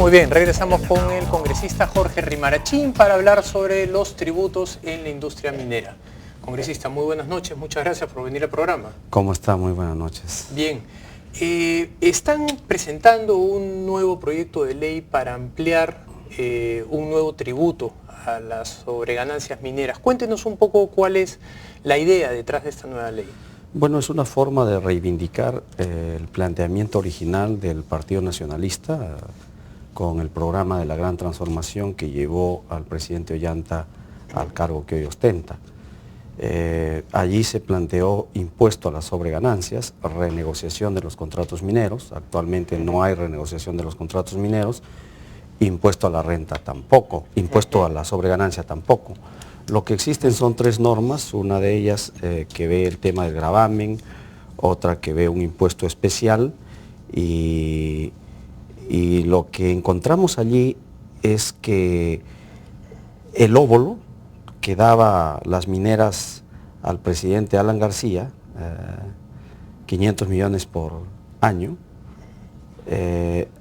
Muy bien, regresamos con el congresista Jorge Rimarachín para hablar sobre los tributos en la industria minera. Congresista, muy buenas noches, muchas gracias por venir al programa. ¿Cómo está? Muy buenas noches. Bien, están presentando un nuevo proyecto de ley para ampliar un nuevo tributo a las sobreganancias mineras. Cuéntenos un poco cuál es la idea detrás de esta nueva ley. Bueno, es una forma de reivindicar el planteamiento original del Partido Nacionalista con el programa de la gran transformación que llevó al presidente Ollanta al cargo que hoy ostenta. Allí se planteó impuesto a las sobreganancias, renegociación de los contratos mineros, actualmente no hay renegociación de los contratos mineros, impuesto a la renta tampoco, impuesto a la sobreganancia tampoco. Lo que existen son tres normas, una de ellas que ve el tema del gravamen, otra que ve un impuesto especial y lo que encontramos allí es que el óvulo que daba las mineras al presidente Alan García, 500 millones por año,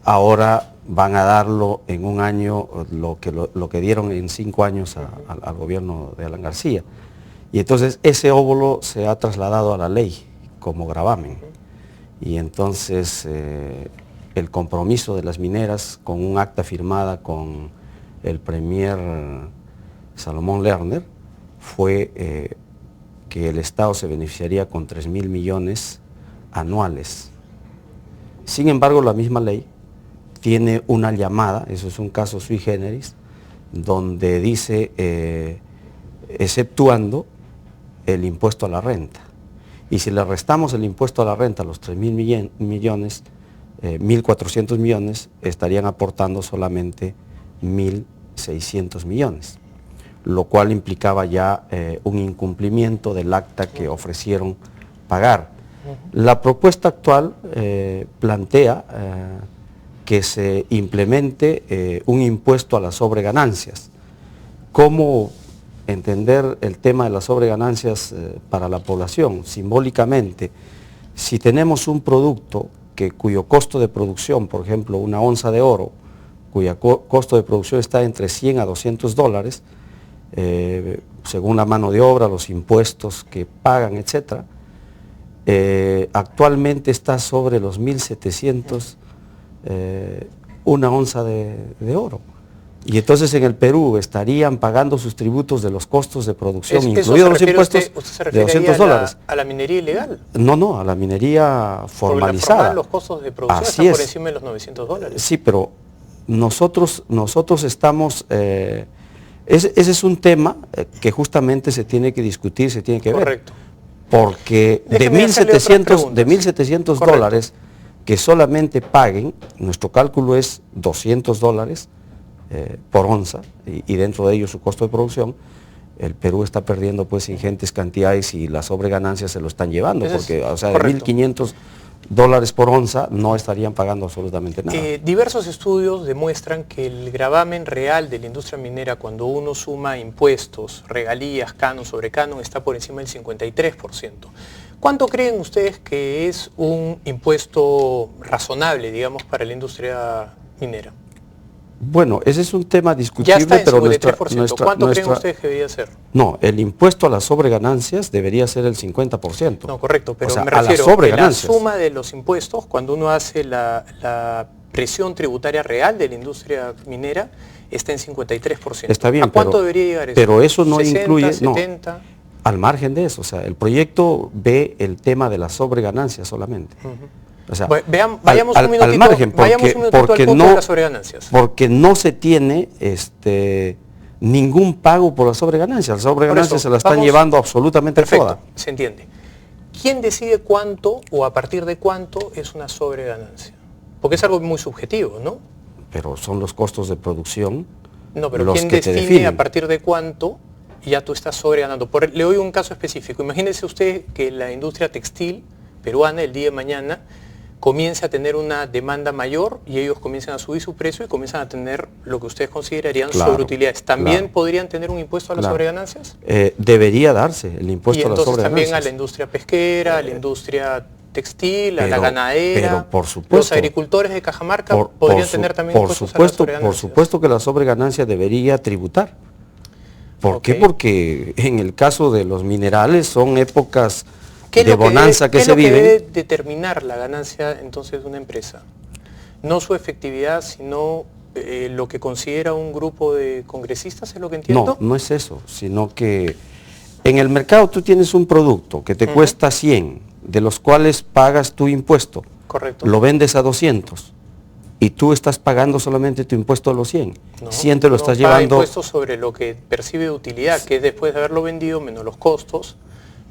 ahora van a darlo en un año lo que dieron en 5 años al gobierno de Alan García. Y entonces ese óvulo se ha trasladado a la ley como gravamen. Y entonces el compromiso de las mineras con un acta firmada con el premier Salomón Lerner fue que el Estado se beneficiaría con 3.000 millones anuales. Sin embargo, la misma ley tiene una llamada, eso es un caso sui generis, donde dice exceptuando el impuesto a la renta. Y si le restamos el impuesto a la renta a los 3.000 millones, 1.400 millones, estarían aportando solamente 1.600 millones, lo cual implicaba ya un incumplimiento del acta que ofrecieron pagar. La propuesta actual plantea que se implemente un impuesto a las sobreganancias. ¿Cómo entender el tema de las sobreganancias para la población? Simbólicamente, si tenemos un producto cuyo costo de producción, por ejemplo, una onza de oro, cuyo costo de producción está entre 100 a 200 dólares, según la mano de obra, los impuestos que pagan, etc., actualmente está sobre los 1.700 una onza de oro. Y entonces en el Perú estarían pagando sus tributos de los costos de producción, incluidos los impuestos de 200 dólares. ¿A la minería ilegal? No, a la minería formalizada. Los costos de producción Así están por encima de los 900 dólares. Sí, pero nosotros estamos... ese es un tema que justamente se tiene que discutir, se tiene que ver. Correcto. Porque de 1.700 dólares que solamente paguen, nuestro cálculo es 200 dólares por onza, y dentro de ello su costo de producción, el Perú está perdiendo pues ingentes cantidades y las sobreganancias se lo están llevando, porque o sea, de 1.500 dólares por onza no estarían pagando absolutamente nada. Diversos estudios demuestran que el gravamen real de la industria minera, cuando uno suma impuestos, regalías, canon sobre canon, está por encima del 53%. ¿Cuánto creen ustedes que es un impuesto razonable, digamos, para la industria minera? Bueno, ese es un tema discutible, ya está en pero 53%. ¿Cuánto creen ustedes que debería ser? No, el impuesto a las sobreganancias debería ser el 50%. No, correcto, pero o sea, me refiero a la suma de los impuestos, cuando uno hace la presión tributaria real de la industria minera, está en 53%. Está bien, ¿A cuánto debería llegar eso? Pero eso no 60, incluye... 70... No, al margen de eso, o sea, el proyecto ve el tema de las sobreganancias solamente. O sea, vayamos un minutito, al margen, porque al punto de las sobreganancias. Porque no se tiene ningún pago por las sobreganancias. Las sobreganancias se las están llevando absolutamente todas. Perfecto, se entiende. ¿Quién decide cuánto o a partir de cuánto es una sobreganancia? Porque es algo muy subjetivo, ¿no? Pero son los costos de producción. No, pero ¿quién define a partir de cuánto ya tú estás sobreganando? Le doy un caso específico. Imagínese usted que la industria textil peruana el día de mañana comience a tener una demanda mayor y ellos comiencen a subir su precio y comienzan a tener lo que ustedes considerarían sobreutilidades. ¿También podrían tener un impuesto a las sobreganancias? Debería darse el impuesto a las sobreganancias. Y entonces también a la industria pesquera, a la industria textil, a la ganadera, pero por supuesto, los agricultores de Cajamarca podrían tener también impuestos a las sobreganancias. Por supuesto que la sobreganancia debería tributar. ¿Por qué? Porque en el caso de los minerales son épocas de bonanza que se viven. ¿Qué debe determinar la ganancia entonces de una empresa? No su efectividad, sino lo que considera un grupo de congresistas, ¿es lo que entiendo? No, no es eso, sino que en el mercado tú tienes un producto que te cuesta 100, de los cuales pagas tu impuesto. Correcto. Lo vendes a 200 y tú estás pagando solamente tu impuesto a los 100. 100 te lo estás llevando. Impuesto sobre lo que percibe de utilidad, que es después de haberlo vendido, menos los costos,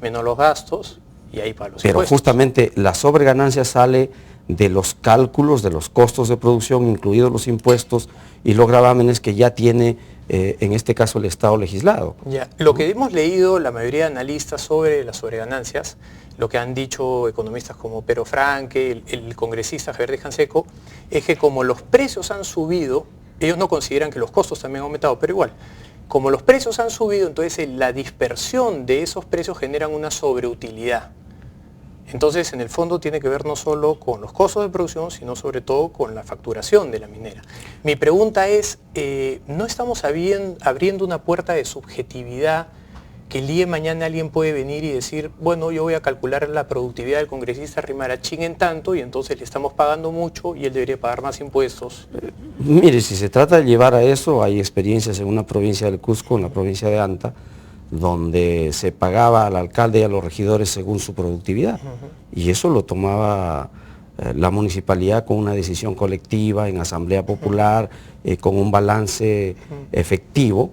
menos los gastos, y ahí para los impuestos. Pero justamente la sobreganancia sale de los cálculos de los costos de producción, incluidos los impuestos y los gravámenes que ya tiene, en este caso, el Estado legislado. Ya. Lo que hemos leído, la mayoría de analistas sobre las sobreganancias, lo que han dicho economistas como Pero Franke, el congresista Javier de Canseco, es que como los precios han subido, ellos no consideran que los costos también han aumentado, pero igual, como los precios han subido, entonces la dispersión de esos precios generan una sobreutilidad. Entonces, en el fondo tiene que ver no solo con los costos de producción, sino sobre todo con la facturación de la minera. Mi pregunta es, ¿no estamos abriendo una puerta de subjetividad que el día de mañana alguien puede venir y decir, bueno, yo voy a calcular la productividad del congresista Rimarachín en tanto y entonces le estamos pagando mucho y él debería pagar más impuestos? Mire, si se trata de llevar a eso, hay experiencias en una provincia del Cusco, en la provincia de Anta, donde se pagaba al alcalde y a los regidores según su productividad. Y eso lo tomaba la municipalidad con una decisión colectiva, en asamblea popular, con un balance efectivo.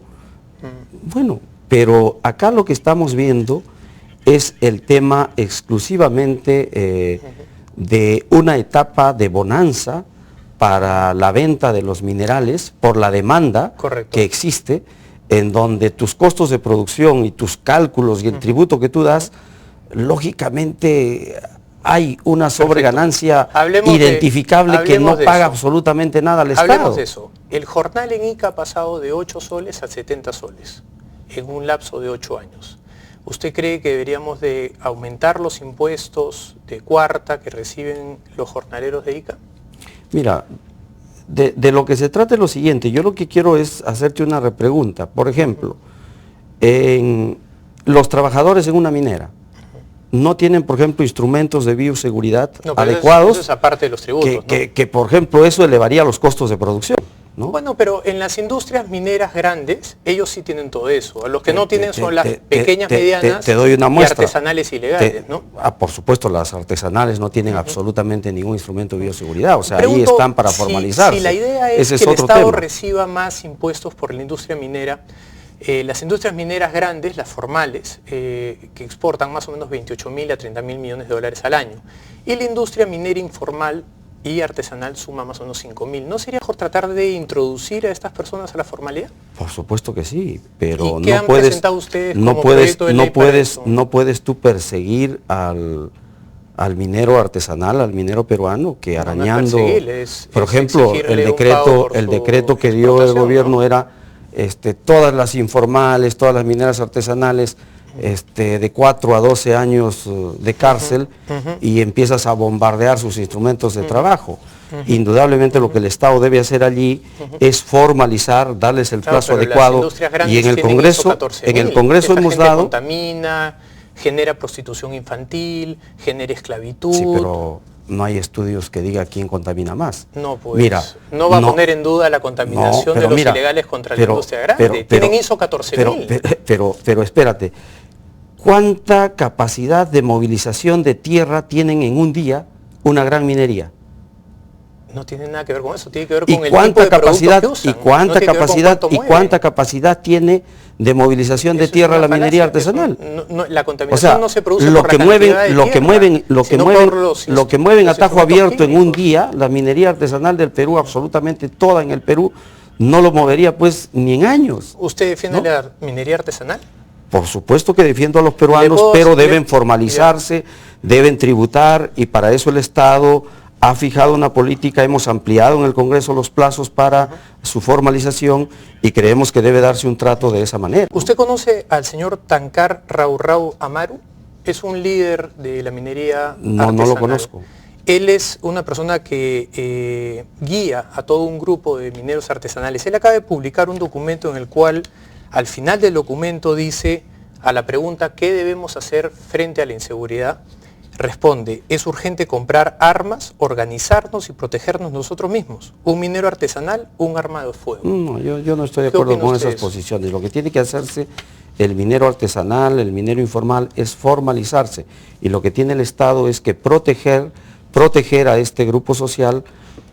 Bueno, pero acá lo que estamos viendo es el tema exclusivamente de una etapa de bonanza para la venta de los minerales por la demanda que existe, en donde tus costos de producción y tus cálculos y el tributo que tú das, lógicamente hay una sobreganancia identificable que no paga absolutamente nada al Estado. Hablemos de eso. El jornal en Ica ha pasado de 8 soles a 70 soles en un lapso de 8 años. ¿Usted cree que deberíamos de aumentar los impuestos de cuarta que reciben los jornaleros de Ica? Mira, de lo que se trata es lo siguiente, yo lo que quiero es hacerte una repregunta. Por ejemplo, los trabajadores en una minera no tienen, por ejemplo, instrumentos de bioseguridad adecuados. Eso es aparte de los tributos, ¿no? que, por ejemplo, eso elevaría los costos de producción, ¿no? Bueno, pero en las industrias mineras grandes, ellos sí tienen todo eso. Los que no tienen son las pequeñas, medianas te doy una muestra. Y artesanales ilegales, ¿no? Por supuesto, las artesanales no tienen absolutamente ningún instrumento de bioseguridad. O sea, ahí están para formalizarse. Si la idea es que el Estado reciba más impuestos por la industria minera, las industrias mineras grandes, las formales, que exportan más o menos 28.000 a 30.000 millones de dólares al año, y la industria minera informal y artesanal suma más o menos 5.000. ¿No sería mejor tratar de introducir a estas personas a la formalidad? Por supuesto que sí, pero ¿Y qué han presentado ustedes como proyecto de ley para eso? No puedes tú perseguir al minero artesanal, al minero peruano, que arañando, por ejemplo, el decreto que dio el gobierno era todas las informales, todas las mineras artesanales, de 4 a 12 años de cárcel, y empiezas a bombardear sus instrumentos de trabajo. Indudablemente lo que el Estado debe hacer allí es formalizar, darles el plazo adecuado, y en el Congreso hemos dado... Contamina, genera prostitución infantil, genera esclavitud... Sí, pero no hay estudios que digan quién contamina más. No, pues, mira, no va a poner en duda la contaminación de los ilegales contra la industria grande. Tienen ISO 14.000. Pero espérate, ¿cuánta capacidad de movilización de tierra tienen en un día una gran minería? No tiene nada que ver con eso, tiene que ver con el tipo de capacidad que usan. ¿Y cuánta capacidad tiene de movilización de tierra la minería artesanal? La contaminación no se produce por lo que mueven a tajo abierto en un día, la minería artesanal del Perú, absolutamente toda en el Perú, no lo movería pues ni en años. ¿Usted defiende la minería artesanal? Por supuesto que defiendo a los peruanos, pero deben formalizarse, deben tributar, y para eso el Estado ha fijado una política. Hemos ampliado en el Congreso los plazos para su formalización y creemos que debe darse un trato de esa manera. ¿Usted conoce al señor Tankar Raurrau Amaru? es un líder de la minería artesanal. No lo conozco. Él es una persona que guía a todo un grupo de mineros artesanales. Él acaba de publicar un documento en el cual, al final del documento, dice a la pregunta ¿qué debemos hacer frente a la inseguridad? Responde, es urgente comprar armas, organizarnos y protegernos nosotros mismos. Un minero artesanal, un arma de fuego. No, yo no estoy de acuerdo con esas posiciones. Lo que tiene que hacerse el minero artesanal, el minero informal, es formalizarse. Y lo que tiene el Estado es que proteger a este grupo social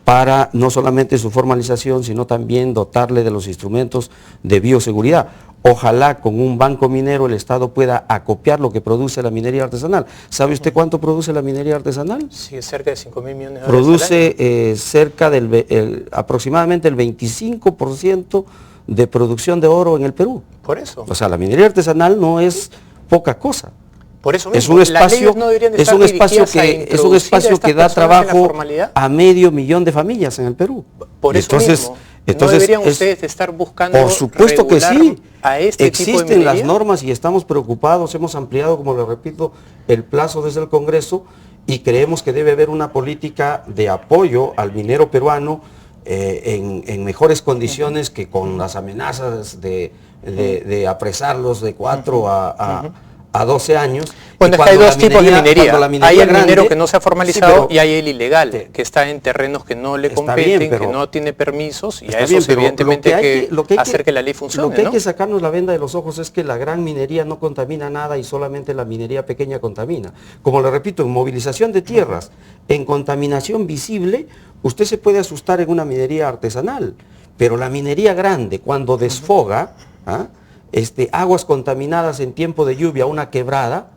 para no solamente su formalización, sino también dotarle de los instrumentos de bioseguridad. Ojalá con un banco minero el Estado pueda acopiar lo que produce la minería artesanal. ¿Sabe usted cuánto produce la minería artesanal? Sí, cerca de 5.000 millones de dólares. Produce cerca del aproximadamente el 25% de producción de oro en el Perú. Por eso. O sea, la minería artesanal no es poca cosa. Por eso mismo, es un espacio que da trabajo a 500.000 de familias en el Perú. Por eso mismo. ¿No deberían ustedes estar buscando por supuesto que sí, a este tipo de minería? Existen las normas y estamos preocupados, hemos ampliado, como le repito, el plazo desde el Congreso y creemos que debe haber una política de apoyo al minero peruano en mejores condiciones que con las amenazas de apresarlos de 4 a 12 años. Bueno, es que hay dos tipos de minería. Hay el minero que no se ha formalizado, sí, y hay el ilegal, que está en terrenos que no le competen, que no tiene permisos, y a eso evidentemente hay que hacer que la ley funcione. Lo que hay que sacarnos la venda de los ojos es que la gran minería no contamina nada y solamente la minería pequeña contamina. Como le repito, en movilización de tierras, en contaminación visible, usted se puede asustar en una minería artesanal, pero la minería grande, cuando desfoga, aguas contaminadas en tiempo de lluvia, una quebrada,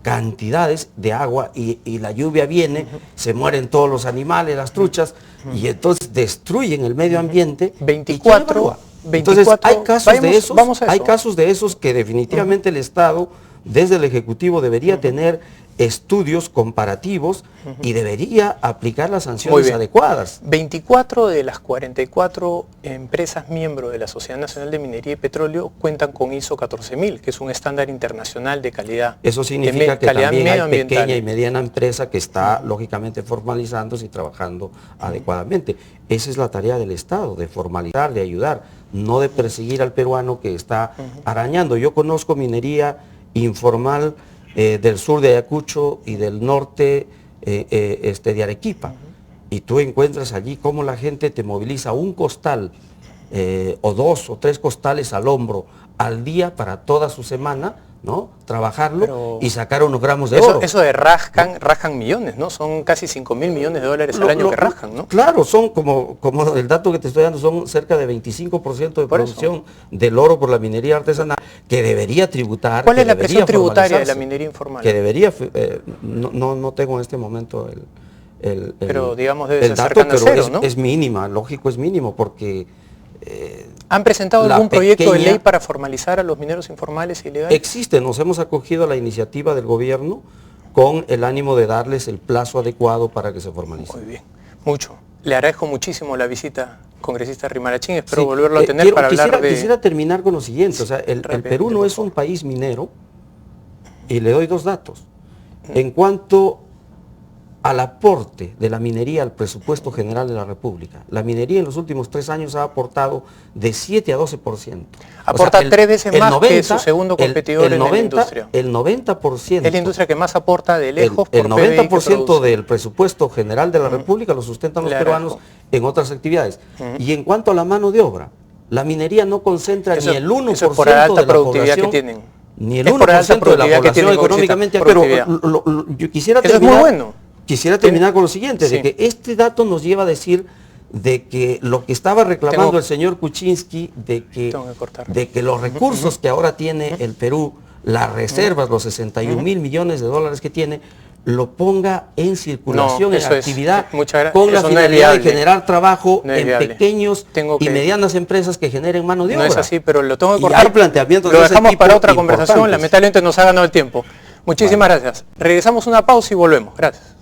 cantidades de agua y la lluvia viene, se mueren todos los animales, las truchas, y entonces destruyen el medio ambiente. 24. Entonces hay casos de esos que definitivamente el Estado, desde el Ejecutivo, debería tener estudios comparativos y debería aplicar las sanciones adecuadas. 24 de las 44 empresas miembros de la Sociedad Nacional de Minería y Petróleo cuentan con ISO 14000, que es un estándar internacional de calidad. Eso significa que también hay pequeña y mediana empresa que está lógicamente formalizándose y trabajando adecuadamente. Esa es la tarea del Estado, de formalizar, de ayudar, no de perseguir al peruano que está arañando. Yo conozco minería informal del sur de Ayacucho y del norte de Arequipa. Y tú encuentras allí cómo la gente te moviliza un costal o 2 o 3 costales al hombro al día para toda su semana, ¿no? Trabajarlo y sacar unos gramos de oro. Eso de rascan millones, ¿no? Son casi 5.000 millones de dólares al año que rascan, ¿no? Claro, son como el dato que te estoy dando, son cerca de 25% de producción del oro por la minería artesanal, que debería tributar. ¿Cuál es la presión tributaria de la minería informal? Que debería, no tengo en este momento pero digamos debe ser dato, cercano a cero, ¿no? Es mínima, lógico, es mínimo, porque... ¿Han presentado algún proyecto de ley para formalizar a los mineros informales e ilegales? Existe, nos hemos acogido a la iniciativa del gobierno con el ánimo de darles el plazo adecuado para que se formalicen. Muy bien, mucho. Le agradezco muchísimo la visita, congresista Rimarachín, espero volverlo a tener para hablar de... Quisiera terminar con lo siguiente, o sea, el Perú no es un país minero, y le doy 2 datos. En cuanto al aporte de la minería al presupuesto general de la República, la minería en los últimos 3 años ha aportado de 7 a 12%. Aporta 3 veces más que su segundo competidor en la industria. El 90%. Es la industria que más aporta de lejos. El 90% del presupuesto general de la República lo sustentan los peruanos en otras actividades. Y en cuanto a la mano de obra, la minería no concentra ni el 1% de la población que tienen. Ni el 1% de la población económicamente, pero yo quisiera terminar. Eso es muy bueno. Quisiera terminar con lo siguiente, de que este dato nos lleva a decir de que lo que estaba reclamando el señor Kuczynski, de que los recursos que ahora tiene el Perú, las reservas, los 61.000 millones de dólares que tiene, lo ponga en circulación, en actividad, con la finalidad de generar trabajo en pequeños y medianas empresas que generen mano de obra. No es así, pero lo tengo que cortar. Y hay planteamientos lo dejamos para otra conversación, lamentablemente nos ha ganado el tiempo. Muchísimas gracias. Regresamos una pausa y volvemos. Gracias.